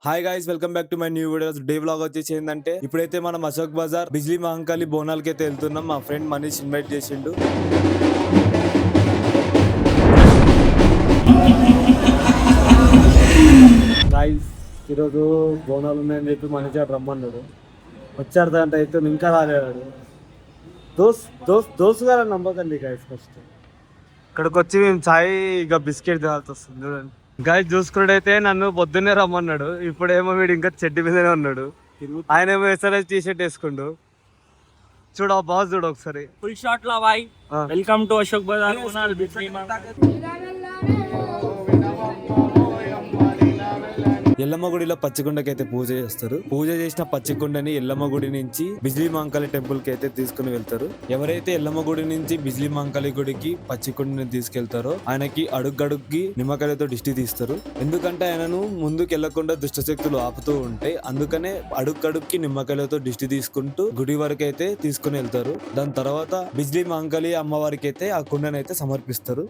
Hi guys, welcome back to my new videos. Day vlog వచ్చేసి ఏంటంటే ఇప్పుడైతే మనం అశోక్ బజార్ బిజ్లీ మహంకాళి బోనాలకి అయితే వెళ్తున్నాం. మా ఫ్రెండ్ మనీష్ ఇన్వైట్ చేసిండు. గైస్, ఈరోజు బోనాలు ఉన్నాయని చెప్పి మనీష్ గారు రమ్మన్నాడు. వచ్చారు దాంట్లో అయితే ఇంకా రాలేడు. దోస్తు గారు నమ్మకండి గైస్. ఫస్ట్ ఇక్కడికి వచ్చి మేము చాయ్ ఇక బిస్కెట్ తినాల్సి వస్తుంది. చూడండి గాయ చూసుకున్నట్టయితే నన్ను పొద్దున్నే రమ్మన్నాడు. ఇప్పుడేమో వీడు ఇంకా చెడ్డి మీదనే ఉన్నాడు. ఆయన ఏమో ఎస్ఆర్ఎస్ టీ షర్ట్ వేసుకుండు. చూడు ఆ బాస్ చూడు ఒకసారి. ఫుల్ షాట్ లా boy. Welcome to Ashok Bazar బోనాల్ బిజ్లీ ఎల్లమ్మ గుడిలో పచ్చికొండకి అయితే పూజ చేస్తారు. పూజ చేసిన పచ్చికొండని ఎల్లమ్మ గుడి నుంచి బిజ్లీ మహంకాళి టెంపుల్ కి అయితే తీసుకుని వెళ్తారు. ఎవరైతే ఎల్లమ్మ గుడి నుంచి బిజ్లీ మహంకాళి గుడికి పచ్చికొండని తీసుకెళ్తారో ఆయనకి అడుగడుగ్గి నిమ్మకాయలతో దిష్టి తీస్తారు. ఎందుకంటే ఆయనను ముందుకు వెళ్లకుండా దుష్టశక్తులు ఆపుతూ ఉంటాయి. అందుకనే అడుగడుక్కి నిమ్మకాయలతో దిష్టి తీసుకుంటూ గుడి వరకు అయితే తీసుకుని వెళ్తారు. దాని తర్వాత బిజ్లీ మహంకాళి అమ్మవారికి అయితే ఆ కుండనైతే సమర్పిస్తారు.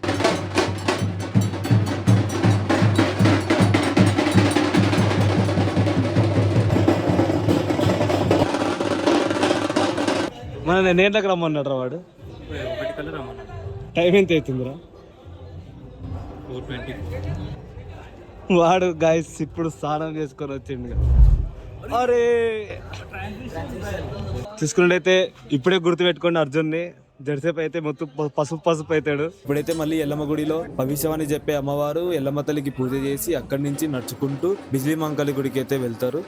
మన నేర్లకు రమ్మన్నాడు రా వాడు. టైం ఎంత అవుతుందిరా? వాడు గాయస్ ఇప్పుడు స్నానం చేసుకొని వచ్చిండు. అరే చూసుకున్నట్టయితే ఇప్పుడే గుర్తు పెట్టుకోండి అర్జున్ని. జడిసేపు అయితే మొత్తం పసుపు అవుతాడు. ఇప్పుడైతే మళ్ళీ ఎల్లమ్మ గుడిలో భవిష్యవాణి చెప్పే అమ్మవారు ఎల్లమ్మ తల్లికి పూజ చేసి అక్కడి నుంచి నడుచుకుంటూ బిజ్లీ మహంకాళి గుడికి అయితే వెళ్తారు.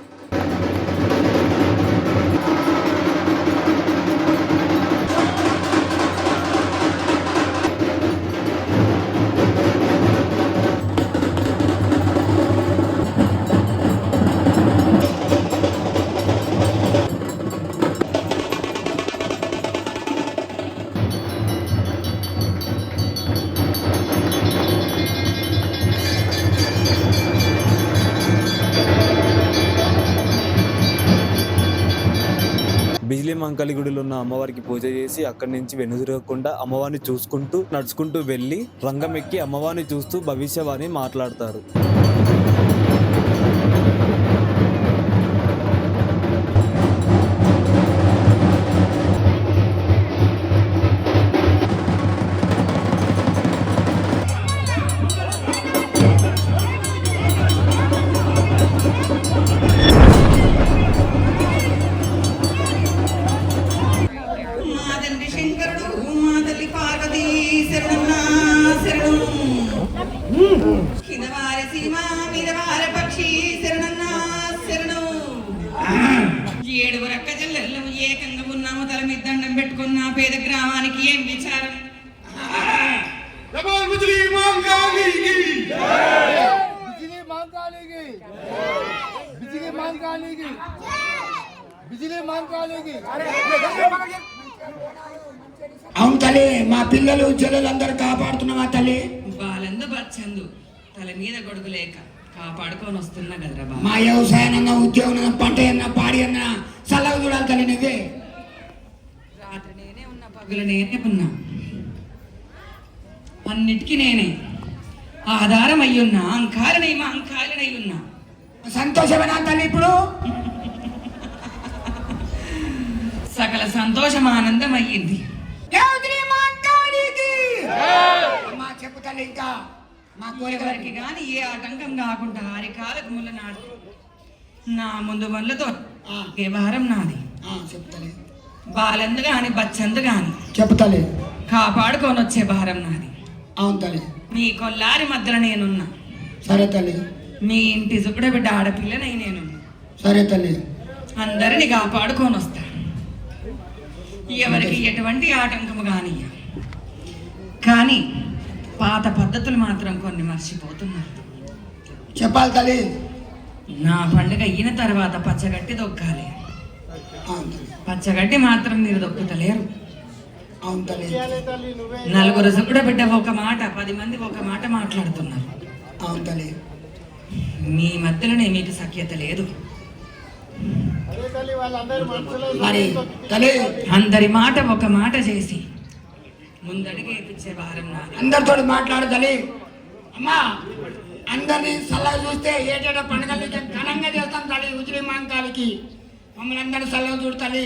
బిజ్లీ మహంకాళి గుడిలో ఉన్న అమ్మవారికి పూజ చేసి అక్కడి నుంచి వెనుదిరగకుండా అమ్మవారిని చూసుకుంటూ నడుచుకుంటూ వెళ్లి రంగం ఎక్కి అమ్మవారిని చూస్తూ భవిష్యవాణి మాట్లాడతారు. ఏడుగురు అక్క చెల్లెళ్ళు ఏకంగా ఉన్నాము. తల మీద దండం పెట్టుకున్న పేద గ్రామానికి ఏం విచారం? అవును తల్లి, మా పిల్లలు చెల్లెలందరూ కాపాడుతున్నావా తల్లి? బాలందు బచ్చందు తల మీద గొడుగు లేక కాపాడుకొని వస్తున్నా కదరా బాబా. మా వ్యవసాయం ఉద్యోగం పంట అన్నా పాడి అన్నా చల్లగా చూడాలి తల్లి. నువ్వే రాత్రి నేనే ఉన్నా, పగులు నేనే ఉన్నా, అన్నిటికీ నేనే ఆధారం అయ్యున్నా. అంకాలనై మా అంకాలనై ఉన్నా. సంతోషమేనా తల్లి? ఇప్పుడు సకల సంతోషం ఆనందం అయ్యింది. చెప్పు తల్లి. ఇంకా మా కోరికలకి కానీ ఏ ఆటంకం కాకుండా అరికాలకు ముళ్ళ నాడు నా ముందు మళ్ళతో వ్యవహారం నాది. చెప్తాలే. బాలందు గాని బచ్చందు గాని చెప్తాలే. కాపాడుకొని వచ్చే భారం నాది. అవును తల్లి. మీ కొల్లారి మధ్యలో నేనున్నా. సరే తల్లి. మీ ఇంటి సుకుడ బిడ్డ ఆడపిల్లనై నేనున్నా. సరే తల్లి. అందరిని కాపాడుకొని వస్తా. ఎవరికి ఎటువంటి ఆటంకము కాని. కానీ పాత పద్ధతులు మాత్రం కొన్ని మర్చిపోతున్నారు. చెప్పాలి తల్లి. నా పండుగ అయిన తర్వాత పచ్చగడ్డి దొక్కాలి. పచ్చగడ్డి మాత్రం మీరు దొక్కుతలేరు. అవును తల్లి. నలుగురు సుకుడ బిడ్డ ఒక మాట, 10 మంది ఒక మాట మాట్లాడుతున్నారు. అవును తల్లి. మీ మధ్యలోనే మీకు సఖ్యత లేదు. మరి తల్లి అందరి మాట ఒక మాట చేసి ముందడిగే ఇచ్చే భారం నాది. అందరితో మాట్లాడు తల్లి. అమ్మా అందరినీ సల్లగా చూస్తే ఏటేటా పండుగలు ఘనంగా చేస్తాం తల్లి ఉచిరి మాంకాలికి. మమ్మల్ని అందరినీ సల్లగా చూడు తల్లి.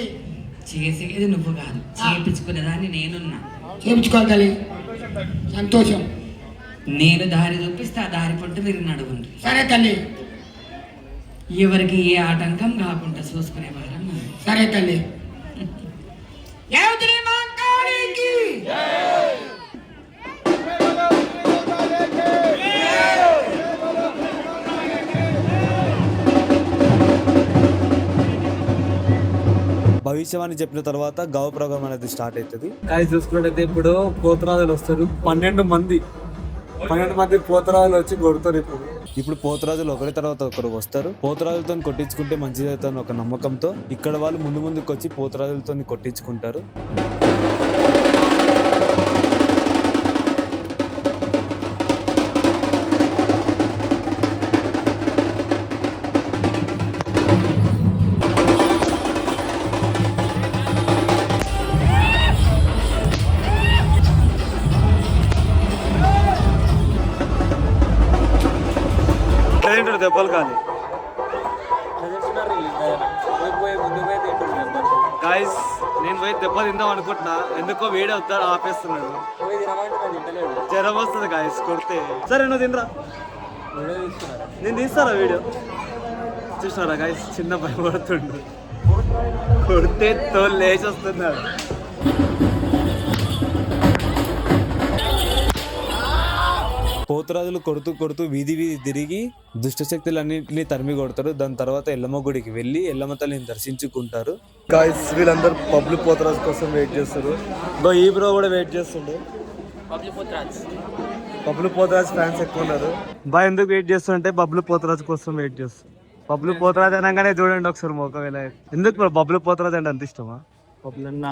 చేసేది నువ్వు కాదు, చేయించుకునేదాన్ని నేనున్నా. చేయించుకోవాలి తల్లి, సంతోషం. నేను దారి చూపిస్తే ఆ దారి పట్టు మీరు నడువుండ్రి. సరే తల్లి. ఎవరికి ఏ ఆటంకం కాకుండా చూసుకునే వారం మనం. సరే తల్లి. జై ఉచిరి మాంకాలికి. భవిష్యవాణి చెప్పిన తర్వాత గవ ప్రోగ్రామ్ అనేది స్టార్ట్ అవుతుంది. కాయ చూసుకున్నట్టయితే ఇప్పుడు పోతరాజులు వస్తారు. 12 మంది పోతరాజులు వచ్చి కొడతారు. ఇప్పుడు పోతరాజులు ఒకరి తర్వాత ఒకరు వస్తారు. పోతరాజులతో కొట్టించుకుంటే మంచిది అవుతాను ఒక నమ్మకంతో ఇక్కడ వాళ్ళు ముందుకు వచ్చి పోతరాజులతో కొట్టించుకుంటారు. దెబ్బలు కానీ గాయస్, నేను పోయి దెబ్బ తిందాం అనుకుంటున్నా, ఎందుకో వేడి అవుతాడు ఆపేస్తున్నాడు. జ్వరం వస్తుంది గాయస్ కొడితే. సరే నువ్వు తినరా, నేను తీస్తారా వీడియో. చూసినారా గాయస్, చిన్న భయపడుతుండు, కొడితే తోలు లేచి వస్తున్నాడు. పోతురాజులు కొడుతూ వీధి తిరిగి దుష్టశక్తులన్నింటినీ తరిమి కొడతారు. దాని తర్వాత ఎల్లమ్మ గుడికి వెళ్ళి ఎల్లమ్మ తల్లిని దర్శించుకుంటారు. గాయస్, వీళ్ళందరూ బబ్లు పోతరాజు కోసం వెయిట్ చేస్తారు. ఈ బ్రో కూడా వెయిట్ చేస్తుండే. బబ్లు పోతరాజు ఫ్యాన్స్ ఎక్కువ ఉన్నారు. ఎందుకు వెయిట్ చేస్తుంటే బబ్లు పోతరాజు కోసం వెయిట్ చేస్తారు. బబ్లు పోతరాజు అనగానే చూడండి ఒకసారి ఒకవేళ. ఎందుకు బ్రో బబ్లు పోతరాజు అంటే అంత ఇష్టమా? బబ్లన్న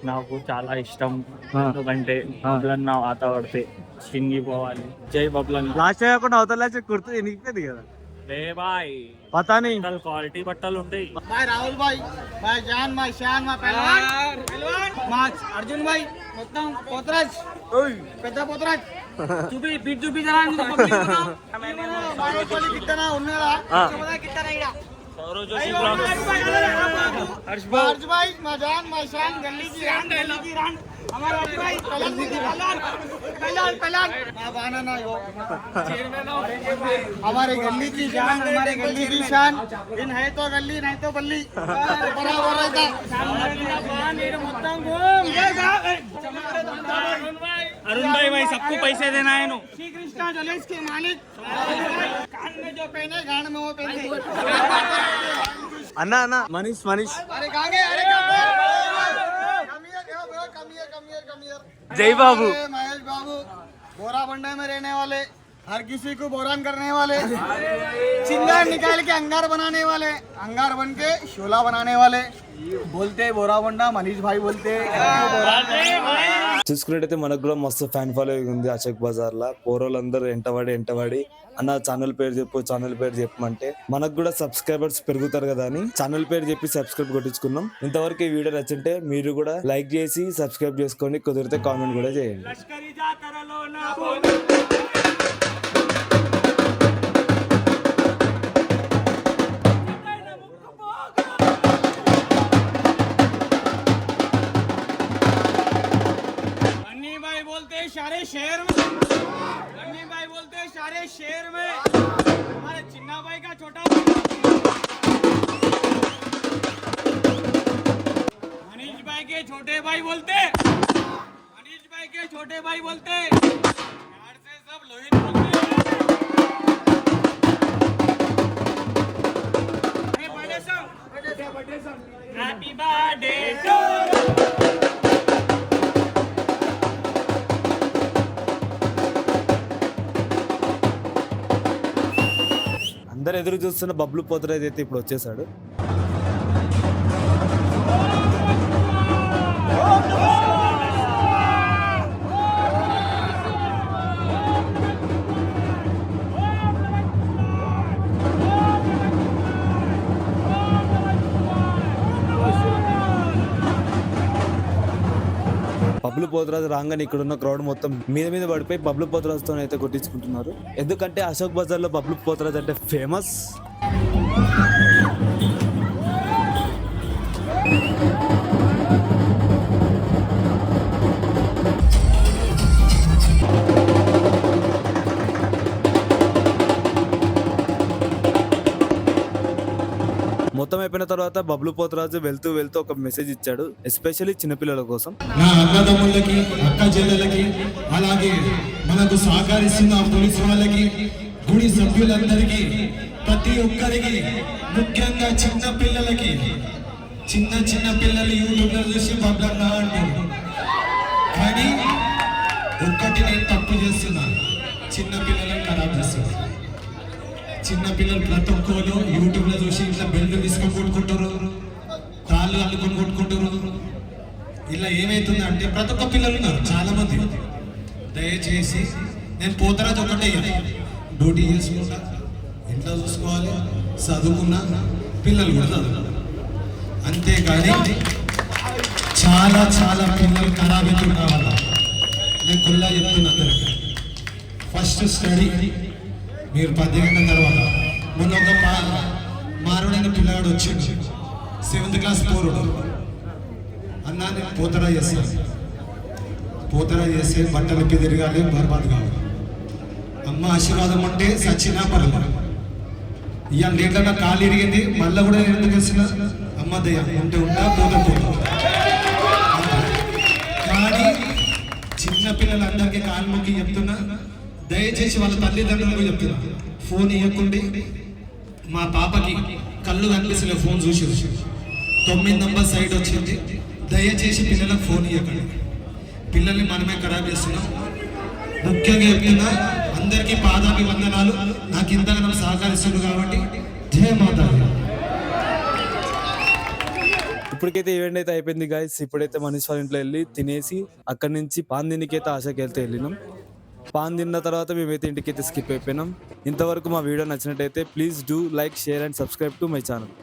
నాకు చాలా ఇష్టం, ఎందుకంటే బబ్లన్న ఆట పడితే చింగిపోవాలి. జై బబ్లన్న. లాస్ట్ కాకుండా అవతల కుర్తు ఎనికిపోయింది కదా. రే బాయ్, పతాని క్వాలిటీ బట్టలు ఉంటాయి. भाई राहुल भाई, भाई जान, भाई शान, भाई पहलवान, माच अर्जुन भाई, మొత్తం పోతరాజ్, పెద్ద పోతరాజ్ చూపి పీట్ చూపి జరా కిట్టనా ఉన్నారా కిట్టనా ఇడ సౌరవ్ జోషి బ్లాగ్స్. हर्ष भाई, మా जान, మా शान, गली की रान हमारा हर्ष भाई पहलवान మా बानाना यो हमारे गली की जान, हमारे गली की शान. इन है तो गली, नहीं तो बल्ली. बराबर रहता మొత్తం घूम अरुण भाई सबको पैसे देना है नो. श्री कृष्णा ज्वेलर्स के मालिक. कान में जो पहने गान में वो पहने. అన్న మనీష్ अरे गांगे, अरे कमियर. జై బాబు. महेश बाबू बोरा बंडे में रहने वाले, हर किसी को बोरान करने वाले, चिंगार निकाल के अंगार बनाने वाले, अंगार बन के शोला बनाने वाले. बोलते बोरा बंडा, मनीष भाई बोलते. చూసుకున్నట్టయితే మనకు కూడా మస్తు ఫ్యాన్ ఫాలోయింగ్ ఉంది అశోక్ బజార్ లా. పోరోళ్ళందరూ ఎంటబడి అన్న ఛానల్ పేరు చెప్పమంటే మనకు కూడా సబ్స్క్రైబర్స్ పెరుగుతారు కదా అని ఛానల్ పేరు చెప్పి సబ్స్క్రైబ్ కొట్టించుకున్నాం. ఇంతవరకు ఈ వీడియో నచ్చింటే మీరు కూడా లైక్ చేసి సబ్స్క్రైబ్ చేసుకోండి, కుదిరితే కామెంట్ కూడా చేయండి. सारे शहर में हमारे चिन्ना भाई का छोटा मनीष भाई के छोटे भाई बोलते, यार से सब लोहित बोलते. हैप्पी बर्थडे टू అందరు ఎదురు చూస్తున్న బబ్లు పోతరాజు అయితే ఇప్పుడు వచ్చేసాడు. బబ్లు పోతరాజు రాగానే ఇక్కడ ఉన్న క్రౌడ్ మొత్తం మీద పడిపోయి బబ్లు పోతరాజుతో అయితే కొట్టించుకుంటున్నారు. ఎందుకంటే అశోక్ బజార్ లో బబ్లు పోతరాజు అంటే ఫేమస్. మొత్తం అయిపోయిన తర్వాత బబ్లు పోతరాజు వెళ్తూ ఒక మెసేజ్ ఇచ్చాడు, ఎస్పెషల్లీ చిన్నపిల్లల కోసం. నా అన్నదమ్ములకి, అక్క చెల్లెలకి, అలాగే మనకు సహకరిస్తున్న పోలీసు వాళ్ళకి, గుడి సభ్యులందరికీ, ప్రతి ఒక్కరికి, ముఖ్యంగా చిన్న పిల్లలకి, చిన్న పిల్లలు యూట్యూబ్లో చూసి బబ్లన్నా అంటారు. కానీ ఒక్కటి నేను తప్పు చేస్తున్నాను, చిన్న పిల్లలను ఖరాబ్ చేస్తున్నాను. చిన్న పిల్లలు ప్రతి ఒక్కరు యూట్యూబ్లో చూసి ఇట్లా బెల్ట్ తీసుకొని కొట్టుకుంటారు, తాళ్ళు అల్లుకొని కొట్టుకుంటారు. ఇలా ఏమవుతుందంటే ప్రతి ఒక్క పిల్లలు ఉన్నారు చాలా మంది. దయచేసి నేను పోతరాజు ఒకటే డ్యూటీ చేసుకుంటా, ఇంట్లో చూసుకోవాలి, చదువుకున్నా, పిల్లలు కూడా చదువుకున్నారు. అంతేకాని చాలా పిల్లలు ఖరాబ్ అవుతున్నా వల్ల నేను కుల్లా చెప్తున్నా అందరికీ. ఫస్ట్ స్టడీ మీరు 10 గంటల తర్వాత. మొన్న ఒక మారుడైన పిల్లగాడు వచ్చిండు, 7th క్లాస్ పోరుడు. అన్నా నేను పోతరా చేస్తే బట్టలకి తిరగాలి, బర్బాద్ కావాలి. అమ్మ ఆశీర్వాదం అంటే సచ్చినా పర్లేదు. ఇవాళ లేట్లా కాలు ఇరిగింది, మళ్ళీ కూడా నేను ఎందుకు వేస్తున్నా, అమ్మ దయ్య ఉంటే ఉంటా, పోతా. కానీ చిన్నపిల్లలందరికీ కాలు మొక్కి చెప్తున్నా, దయచేసి వాళ్ళ తల్లిదండ్రులకు చెప్తున్నా, ఫోన్ ఇవ్వకుండి. మా పాపకి కళ్ళు కనిపిస్తలే, ఫోన్ చూసి 9 నంబర్ సైడ్ వచ్చింది. దయచేసి పిల్లలకు ఫోన్ ఇవ్వకండి, పిల్లల్ని మనమే ఖరాబ్ చేస్తున్నాం. ముఖ్యంగా చెప్తున్నా, అందరికీ పాదాభివందనాలు. నాకు ఇంతగా సహకరిస్తుంది కాబట్టి జయ మాతా. ఇప్పటికైతే ఈవెంట్ అయితే అయిపోయింది గాయస్. ఇప్పుడైతే మనీష్ వాళ్ళ ఇంట్లో వెళ్ళి తినేసి అక్కడి నుంచి పాన్ తినికైతే ఆశకి వెళ్తే వెళ్ళినాం. పాన్ తిన్న తర్వాత మేమైతే ఇంటికైతే స్కిప్ అయిపోయినాం. ఇంతవరకు మా వీడియో నచ్చినట్టయితే please do like, share and subscribe to my channel.